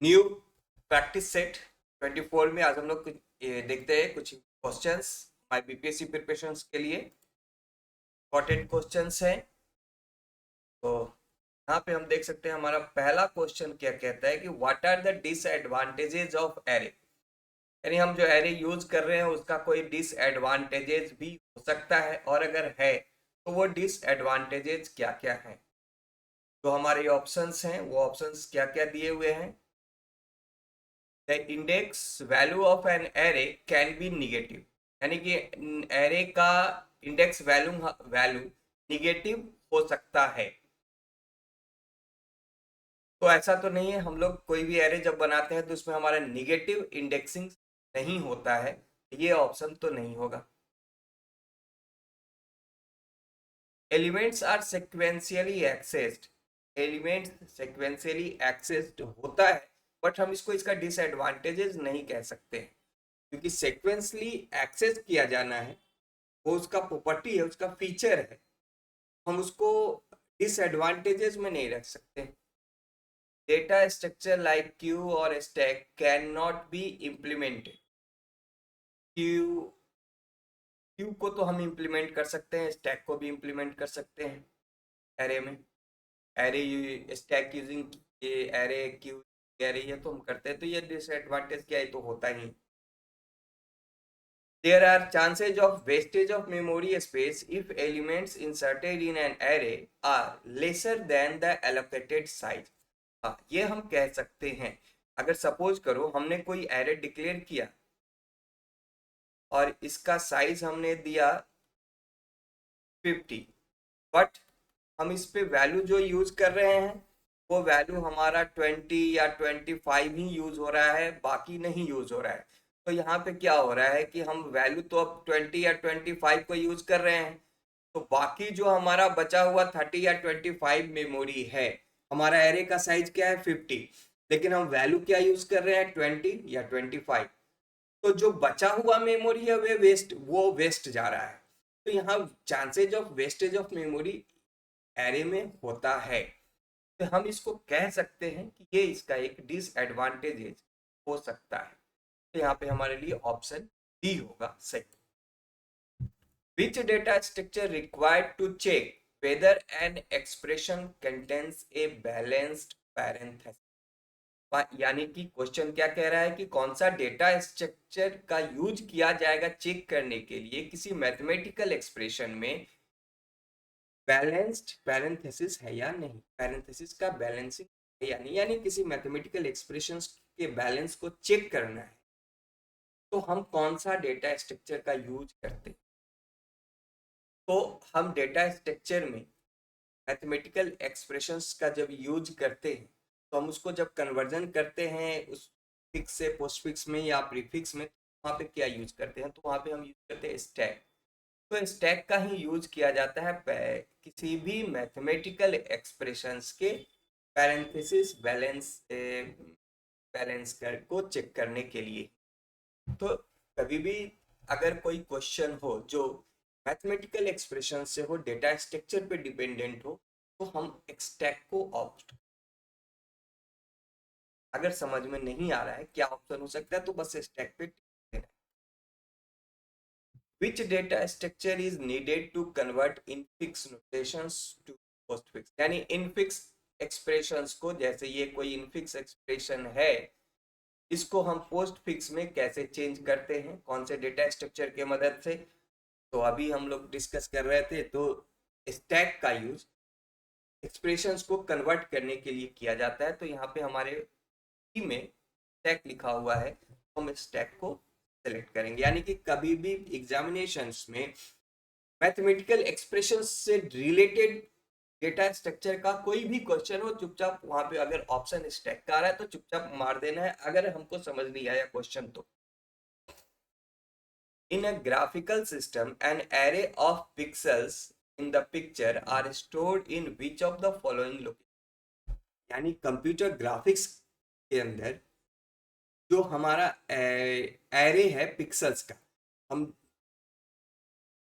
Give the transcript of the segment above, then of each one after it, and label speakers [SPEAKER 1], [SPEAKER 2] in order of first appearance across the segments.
[SPEAKER 1] New practice set 24 में आज हम लोग देखते हैं कुछ क्वेश्चंस हमारे बीपीएससी प्रिपरेशंस के लिए इंपॉर्टेंट क्वेश्चंस हैं। तो यहाँ पे हम देख सकते हैं हमारा पहला क्वेश्चन क्या कहता है कि what are the disadvantages of array. यानी हम जो एरे यूज कर रहे हैं उसका कोई डिसएडवांटेजेस भी हो सकता है, और अगर है तो वो डिसएडवांटेजेस क्या क्या हैं। तो हमारे ऑप्शंस हैं, वो ऑप्शंस क्या क्या दिए हुए हैं। The index value of an array can be negative, यानी कि एरे का इंडेक्स वैल्यू वैल्यू निगेटिव हो सकता है। तो ऐसा तो नहीं है, हम लोग कोई भी एरे जब बनाते हैं तो उसमें हमारा निगेटिव इंडेक्सिंग नहीं होता है, ये ऑप्शन तो नहीं होगा। Elements are sequentially accessed, elements sequentially accessed होता है, बट हम इसको इसका डिसएडवांटेजेस नहीं कह सकते, क्योंकि sequentially एक्सेस किया जाना है वो उसका प्रॉपर्टी है, उसका फीचर है, हम उसको डिसएडवांटेजेस में नहीं रख सकते। डेटा स्ट्रक्चर लाइक क्यू और stack can not be implemented. Q Q को तो हम इम्प्लीमेंट कर सकते हैं, स्टैक को भी इम्प्लीमेंट कर सकते हैं एरे में। Array stack using array Q array ये तो हम करते हैं, तो ये डिसएडवांटेज क्या है, तो होता ही। There are chances of wastage of memory space if elements inserted in an array are lesser than the allocated size। हाँ, ये हम कह सकते हैं। अगर सपोज करो हमने कोई एरे डिक्लेयर किया और इसका साइज हमने दिया 50, बट हम इस पे वैल्यू जो यूज कर रहे हैं वो वैल्यू हमारा 20 या 25 ही यूज हो रहा है, बाकी नहीं यूज हो रहा है। तो यहाँ पे क्या हो रहा है कि हम वैल्यू तो अब 20 या 25 को यूज कर रहे हैं, तो बाकी जो हमारा बचा हुआ 30 या 25 मेमोरी है, हमारा एरे का साइज क्या है 50, लेकिन हम वैल्यू क्या यूज कर रहे हैं 20 या 25। तो जो बचा हुआ मेमोरी है वो वेस्ट जा रहा है। तो यहाँ chances of wastage of memory array में होता है, तो हम इसको कह सकते हैं कि ये इसका एक डिसएडवांटेज हो सकता है। तो यहाँ पे हमारे लिए ऑप्शन डी होगा सही। Which data structure required to check whether an expression contains a balanced parenthesis. यानी कि क्वेश्चन क्या कह रहा है कि कौन सा डेटा स्ट्रक्चर का यूज किया जाएगा चेक करने के लिए किसी मैथमेटिकल एक्सप्रेशन में बैलेंस्ड पैरेंथेसिस है या नहीं, पैरेंथेसिस का बैलेंसिंग है या नहीं, यानी किसी मैथमेटिकल एक्सप्रेशंस के बैलेंस को चेक करना है, तो हम कौन सा डेटा स्ट्रक्चर का यूज करते हैं। तो हम डेटा स्ट्रक्चर में मैथमेटिकल एक्सप्रेशंस का जब यूज करते हैं, तो हम उसको जब कन्वर्जन करते हैं उस फिक्स से पोस्टफिक्स में या प्रीफिक्स में, वहाँ पे क्या यूज करते हैं, तो वहाँ पे हम यूज करते हैं स्टैक। तो स्टैक का ही यूज किया जाता है किसी भी मैथमेटिकल एक्सप्रेशंस के पैरेंथेसिस बैलेंस कर को चेक करने के लिए। तो कभी भी अगर कोई क्वेश्चन हो जो मैथमेटिकल एक्सप्रेशन से हो, डेटा स्ट्रक्चर पे डिपेंडेंट हो, तो हम स्टैक को ऑप्ट। अगर समझ में नहीं आ रहा है क्या ऑप्शन हो सकता है, तो बस स्टैक पे टिक देना है। Which data structure is needed to convert infix notations to postfix, यानी infix एक्सप्रेशंस को, जैसे ये कोई इनफिक्स एक्सप्रेशन है, इसको हम पोस्ट फिक्स में कैसे चेंज करते हैं, कौन से डेटा स्ट्रक्चर के मदद से। तो अभी हम लोग डिस्कस कर रहे थे, तो स्टैक का यूज एक्सप्रेशंस को कन्वर्ट करने के लिए किया जाता है। तो यहाँ पे हमारे की में स्टैक लिखा हुआ है, तो हम स्टैक को सेलेक्ट करेंगे। यानी कि कभी भी एग्जामिनेशंस में मैथमेटिकल एक्सप्रेशन से रिलेटेड डेटा स्ट्रक्चर का कोई भी क्वेश्चन हो, चुपचाप वहां पे अगर ऑप्शन स्टैक का आ रहा है तो चुपचाप मार देना है, अगर हमको समझ नहीं आया क्वेश्चन तो। In a graphical system an array of pixels in the picture are stored in which of the following location. यानी कंप्यूटर ग्राफिक्स के अंदर जो हमारा एरे है पिक्सेल्स का, हम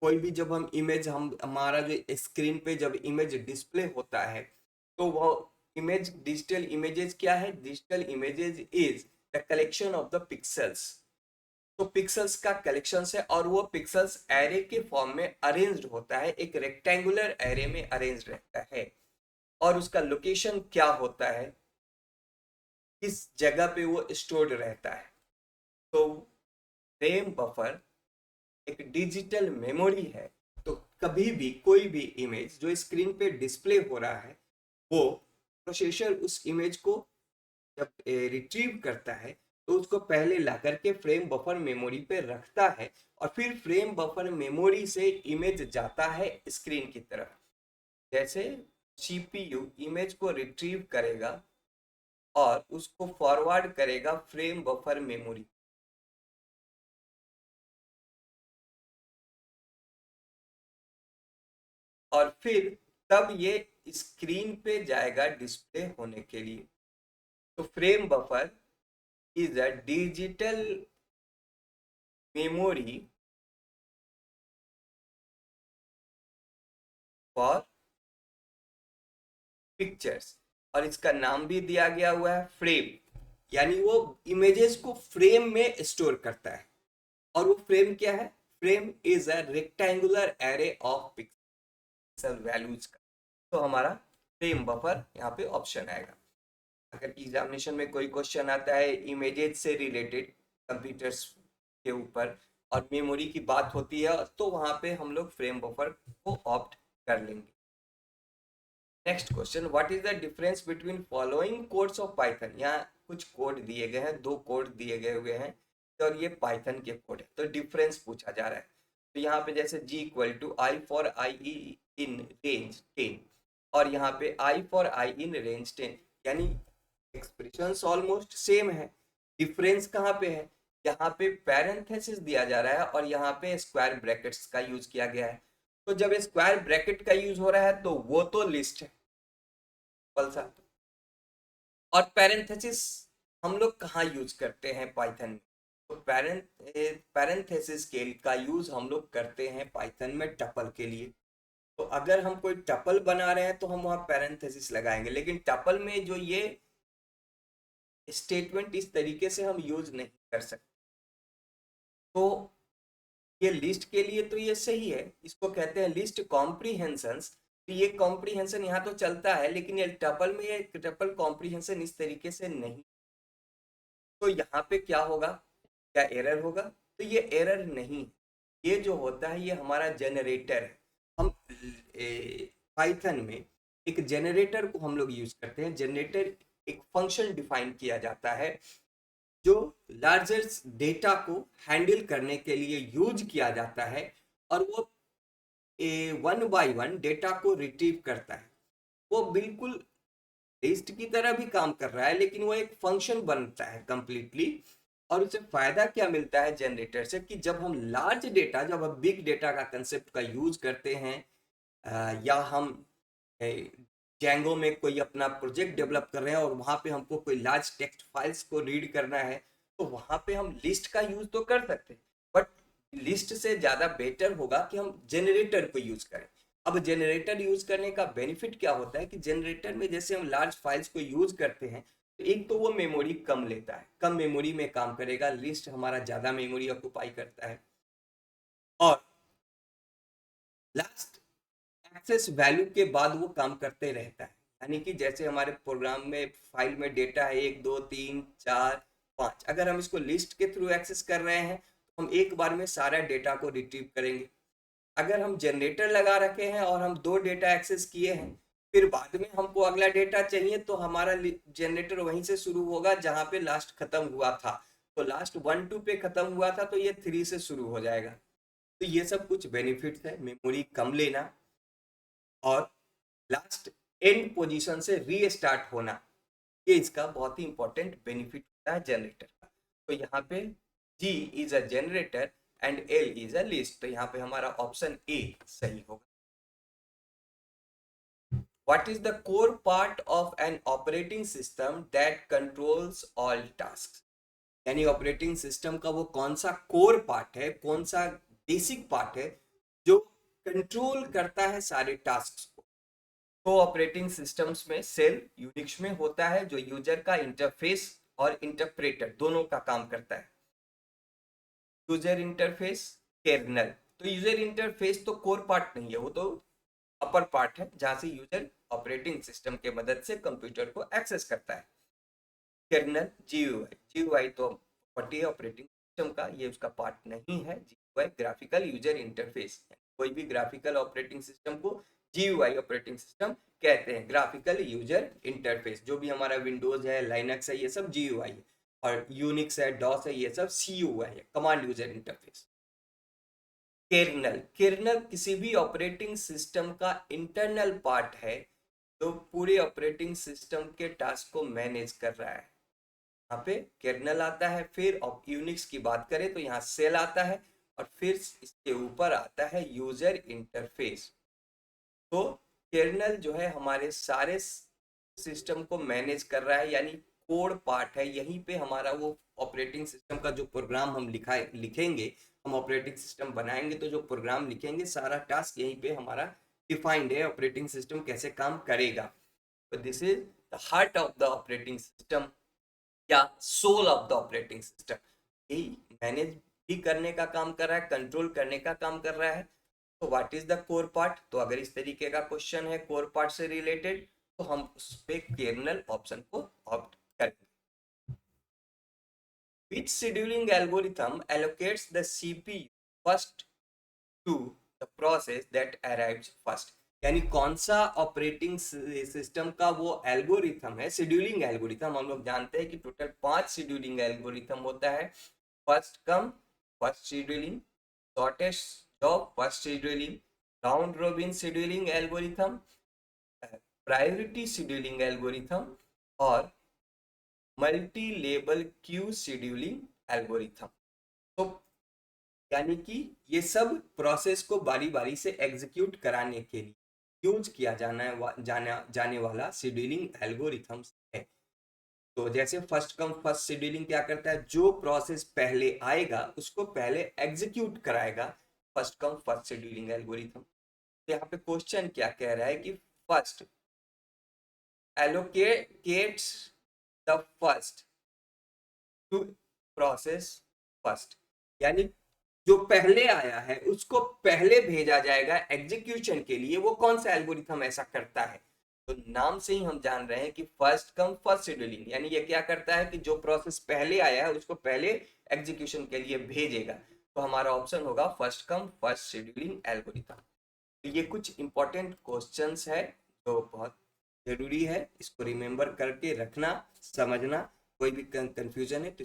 [SPEAKER 1] कोई भी जब हम इमेज हम हमारा जो स्क्रीन पे जब इमेज डिस्प्ले होता है, तो वो इमेज, डिजिटल इमेजेस क्या है? Digital images is the collection of the pixels. तो पिक्सल्स का कलेक्शन है और वो पिक्सल्स एरे के फॉर्म में अरेंज्ड होता है, एक रेक्टेंगुलर एरे में अरेंज रहता है। और उसका लोकेशन क्या होता है, किस जगह पे वो स्टोर्ड रहता है? तो फ्रेम बफर एक डिजिटल मेमोरी है। तो कभी भी कोई भी इमेज जो स्क्रीन पे डिस्प्ले हो रहा है, वो प्रोसेसर उस इमेज को जब रिट्रीव करता है तो उसको पहले ला करके फ्रेम बफर मेमोरी पे रखता है और फिर फ्रेम बफर मेमोरी से इमेज जाता है स्क्रीन की तरफ। जैसे सीपीयू इमेज को रिट्रीव करेगा और उसको फॉरवर्ड करेगा फ्रेम बफर मेमोरी, और फिर तब ये स्क्रीन पे जाएगा डिस्प्ले होने के लिए। तो frame buffer is a digital memory for pictures, और इसका नाम भी दिया गया हुआ है फ्रेम, यानी वो इमेजेस को फ्रेम में स्टोर करता है। और वो फ्रेम क्या है? Frame is a rectangular array of pixel values का। तो हमारा फ्रेम बफर यहाँ पे ऑप्शन आएगा। अगर एग्जामिनेशन में कोई क्वेश्चन आता है इमेजेस से रिलेटेड कंप्यूटर्स के ऊपर और मेमोरी की बात होती है, तो वहां पे हम लोग फ्रेम बफर को ऑप्ट कर लेंगे। Next question, what is the difference between following codes of Python? यहाँ कुछ कोड दिए गए हैं, दो कोड दिए गए हुए हैं और ये पाइथन के कोड है, तो डिफरेंस पूछा जा रहा है। तो यहाँ पे जैसे G equal to I for I in range 10 और यहाँ पे आई फॉर आई इन रेंज 10, यानी एक्सप्रेशंस ऑलमोस्ट सेम है। डिफरेंस कहाँ पे है? यहाँ पे पैरेंथेसिस दिया जा रहा है और यहाँ पे स्क्वायर ब्रैकेट्स का यूज किया गया है। तो जब स्क्वायर ब्रैकेट का यूज हो रहा है तो वो तो लिस्ट है पल्सा, और पैरेंथेसिस हम लोग कहाँ यूज करते हैं पाइथन में? तो पैरेंथेसिस के का यूज हम लोग करते हैं पाइथन में टपल के लिए। तो अगर हम कोई टपल बना रहे हैं तो हम वहाँ पैरेंथेसिस लगाएंगे, लेकिन टपल में जो ये स्टेटमेंट इस तरीके से हम यूज नहीं कर सकते। तो ये लिस्ट के लिए तो ये सही है, इसको कहते हैं लिस्ट कॉम्प्रीहेंशंस। तो ये कॉम्प्रीहेंशन यहाँ तो चलता है, लेकिन ये टपल में ये टपल कॉम्प्रीहेंशन इस तरीके से नहीं। तो यहाँ पे क्या होगा? क्या एरर होगा? तो ये एरर नहीं, ये जो होता है ये हमारा जनरेटर है। हम पाइथन में एक जनरेटर को हम लोग यूज करते हैं। जनरेटर एक फंक्शन डिफाइन किया जाता है जो लार्जर डेटा को हैंडल करने के लिए यूज किया जाता है, और वो वन बाय वन डेटा को रिट्रीव करता है। वो बिल्कुल लिस्ट की तरह भी काम कर रहा है, लेकिन वो एक फंक्शन बनता है कंप्लीटली। और उसे फायदा क्या मिलता है जनरेटर से कि जब हम लार्ज डेटा, जब हम बिग डेटा का कंसेप्ट का यूज करते हैं, या हम जैंगो में कोई अपना प्रोजेक्ट डेवलप कर रहे हैं और वहां पे हमको कोई लार्ज टेक्स्ट फाइल्स को रीड करना है, तो वहां पे हम लिस्ट का यूज तो कर सकते हैं, बट लिस्ट से ज्यादा बेटर होगा कि हम जनरेटर को यूज करें। अब जनरेटर यूज करने का बेनिफिट क्या होता है कि जनरेटर में जैसे हम लार्ज फाइल्स को यूज करते हैं, तो एक तो वो मेमोरी कम लेता है, कम मेमोरी में काम करेगा। लिस्ट हमारा ज्यादा मेमोरी ऑक्यूपाई करता है, और लास्ट एक्सेस वैल्यू के बाद वो काम करते रहता है। यानी कि जैसे हमारे प्रोग्राम में फाइल में डेटा है 1 2 3 4 5, अगर हम इसको लिस्ट के थ्रू एक्सेस कर रहे हैं तो हम एक बार में सारा डेटा को रिट्रीव करेंगे। अगर हम जनरेटर लगा रखे हैं और हम 2 डेटा एक्सेस किए हैं, फिर बाद में हमको अगला डेटा चाहिए, तो हमारा जनरेटर वहीं से शुरू होगा जहां पे लास्ट खत्म हुआ था। तो लास्ट 1 2 पे खत्म हुआ था तो ये 3 से शुरू हो जाएगा। तो ये सब कुछ बेनिफिट्स है, मेमोरी कम लेना और लास्ट एंड पोजीशन से रीस्टार्ट होना, ये इसका बहुत ही इंपॉर्टेंट बेनिफिट होता है जनरेटर का। तो यहाँ पे G is a generator and L is a list, तो यहाँ पे हमारा ऑप्शन ए सही होगा। What is the core part of an operating system that controls all tasks? यानी ऑपरेटिंग सिस्टम का वो कौन सा कोर पार्ट है, कौन सा बेसिक पार्ट है जो कंट्रोल करता है सारे टास्क को? तो ऑपरेटिंग सिस्टम्स में सेल यूनिक्स में होता है जो यूजर का इंटरफेस और इंटरप्रेटर दोनों का काम करता है। User interface, kernel. तो यूजर इंटरफेस तो कोर पार्ट नहीं है, वो तो अपर पार्ट है जहां से यूजर ऑपरेटिंग सिस्टम के मदद से कंप्यूटर को एक्सेस करता है। Kernel, GUI. जीयूआई तो प्रॉपर्टी है ऑपरेटिंग सिस्टम का, ये उसका पार्ट नहीं है। जीयूआई ग्राफिकल यूजर इंटरफेस, कोई भी ग्राफिकल ऑपरेटिंग सिस्टम को जीयूआई ऑपरेटिंग सिस्टम कहते हैं। ग्राफिकल यूजर इंटरफेस जो भी हमारा विंडोज है, लाइनक्स है, ये सब जीयूआई है। और यूनिक्स है, डॉस है, ये सब सीयूआई है, command user interface. Kernel, kernel किसी भी ऑपरेटिंग सिस्टम का इंटरनल पार्ट है जो पूरे ऑपरेटिंग सिस्टम के टास्क को मैनेज कर रहा है। यहाँ पे कर्नल आता है। फिर यूनिक्स की बात करें तो यहाँ सेल आता है, और फिर इसके ऊपर आता है यूजर इंटरफेस। तो कर्नल जो है हमारे सारे सिस्टम को मैनेज कर रहा है, यानी कोड पार्ट है। यहीं पे हमारा वो ऑपरेटिंग सिस्टम का जो प्रोग्राम हम लिखेंगे, हम ऑपरेटिंग सिस्टम बनाएंगे तो जो प्रोग्राम लिखेंगे सारा टास्क यहीं पे हमारा डिफाइंड है, ऑपरेटिंग सिस्टम कैसे काम करेगा। तो this is the heart of the operating system या soul of the operating system. यही मैनेज भी करने का काम कर रहा है, कंट्रोल करने का काम कर रहा है। तो what is the core part? तो अगर इस तरीके का क्वेश्चन है कोर पार्ट से रिलेटेड, तो हम उस पे कर्नल ऑप्शन को ऑप्ट करेंगे। Which scheduling algorithm allocates the CPU first to the process that arrives first? यानी कौन सा ऑपरेटिंग सिस्टम का वो एल्गोरिथम है, शेड्यूलिंग एल्गोरिथम। हम लोग जानते हैं कि टोटल 5 शेड्यूलिंग एल्गोरिथम होता है। First come first scheduling, shortest job first scheduling, round robin scheduling algorithm, priority scheduling algorithm, और मल्टी लेबल क्यू शेड्यूलिंग एल्गोरिथम। तो यानी कि ये सब प्रोसेस को बारी बारी से एग्जीक्यूट कराने के लिए यूज किया जाने वाला शेड्यूलिंग एल्गोरिथम्स है। तो जैसे फर्स्ट कम फर्स्ट शेड्यूलिंग क्या करता है, जो प्रोसेस पहले आएगा उसको पहले एग्जीक्यूट कराएगा, first come first scheduling algorithm. तो यहाँ पे क्वेश्चन क्या कह रहा है कि first allocates the first to process first, यानी जो पहले आया है उसको पहले भेजा जाएगा एग्जीक्यूशन के लिए। वो कौन सा एल्गोरिथम ऐसा करता है? तो नाम से ही हम जान रहे हैं कि फर्स्ट कम फर्स्ट शेड्यूलिंग, यानी ये क्या करता है कि जो प्रोसेस पहले आया है उसको पहले एग्जीक्यूशन के लिए भेजेगा। तो हमारा ऑप्शन होगा first come first scheduling algorithm. तो ये कुछ इंपॉर्टेंट क्वेश्चंस है जो बहुत जरूरी है, इसको रिमेम्बर करके रखना, समझना। कोई भी कंफ्यूजन है तो